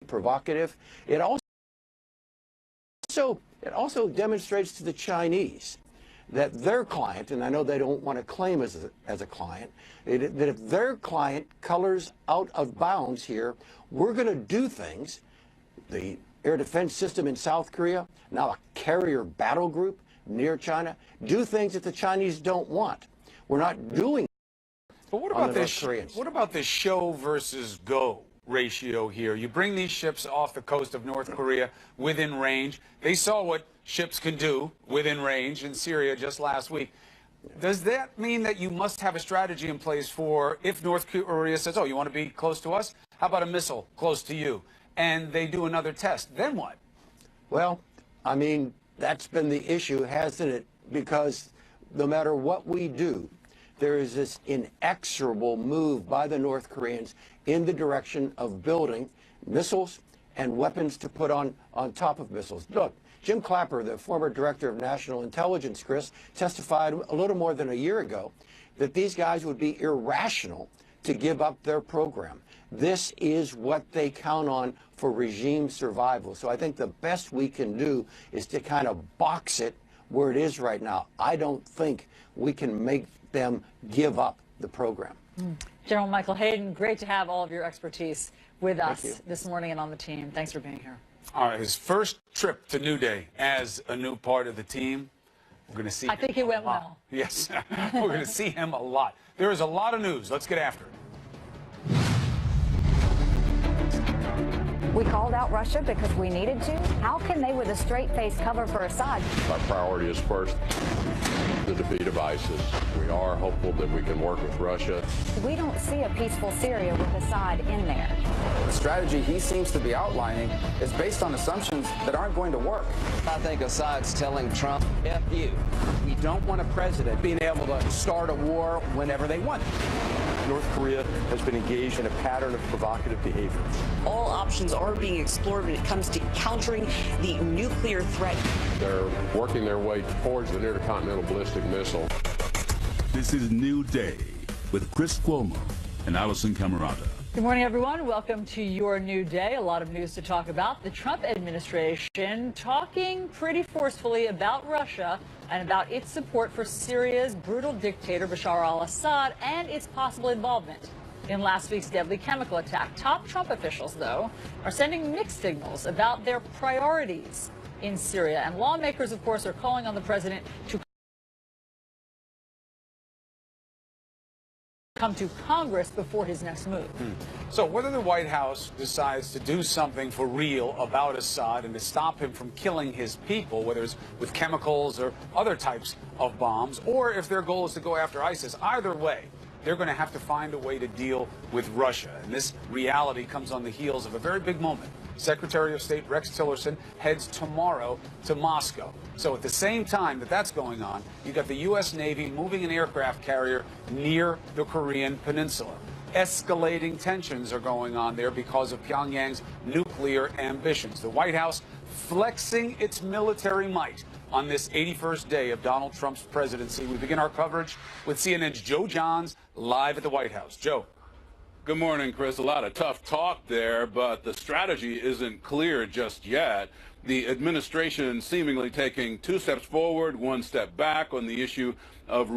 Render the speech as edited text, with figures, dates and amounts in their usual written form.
provocative. It also demonstrates to the Chinese that their client, and I know they don't want to claim as a client, that if their client colors out of bounds here, we're going to do things. The air defense system in South Korea, now a carrier battle group near China, do things that the Chinese don't want. We're not doing. But what about this? What about this show versus go ratio here? You bring these ships off the coast of North Korea within range. They saw what ships can do within range in Syria just last week. Does that mean that you must have a strategy in place for if North Korea says, oh, you want to be close to us? How about a missile close to you? And they do another test. Then what? Well, I mean, that's been the issue, hasn't it? Because no matter what we do, there is this inexorable move by the North Koreans in the direction of building missiles and weapons to put on top of missiles. Look, Jim Clapper, the former director of national intelligence, Chris, testified a little more than a year ago that these guys would be irrational to give up their program. This is what they count on for regime survival. So I think the best we can do is to kind of box it where it is right now. I don't think we can make them give up the program. General Michael Hayden, great to have all of your expertise with us this morning and on the team. Thanks for being here. All right, his first trip to New Day as a new part of the team. We're going to see. I think it went well. Yes, we're going to see him a lot. There is a lot of news. Let's get after it. We called out Russia because we needed to. How can they, with a straight face, cover for Assad? Our priority is first the defeat of ISIS. We are hopeful that we can work with Russia. We don't see a peaceful Syria with Assad in there. The strategy he seems to be outlining is based on assumptions that aren't going to work. I think Assad's telling Trump, F you. We don't want a president being able to start a war whenever they want. North Korea has been engaged in a pattern of provocative behavior. All options are being explored when it comes to countering the nuclear threat. They're working their way towards the intercontinental ballistic missile. This is New Day with Chris Cuomo and Allison Camerata. Good morning, everyone. Welcome to your new day. A lot of news to talk about. The Trump administration talking pretty forcefully about Russia and about its support for Syria's brutal dictator Bashar al-Assad and its possible involvement in last week's deadly chemical attack. Top Trump officials, though, are sending mixed signals about their priorities in Syria. And lawmakers, of course, are calling on the president to come to Congress before his next move. So whether the White House decides to do something for real about Assad and to stop him from killing his people, whether it's with chemicals or other types of bombs, or if their goal is to go after ISIS, either way, they're going to have to find a way to deal with Russia. And this reality comes on the heels of a very big moment. Secretary of State Rex Tillerson heads tomorrow to Moscow. So at the same time that that's going on, you've got the U.S. Navy moving an aircraft carrier near the Korean Peninsula. Escalating tensions are going on there because of Pyongyang's nuclear ambitions. The White House flexing its military might on this 81st day of Donald Trump's presidency. We begin our coverage with CNN's Joe Johns live at the White House. Joe. Good morning, Chris. A lot of tough talk there, but the strategy isn't clear just yet. The administration seemingly taking 2 steps forward, 1 step back on the issue of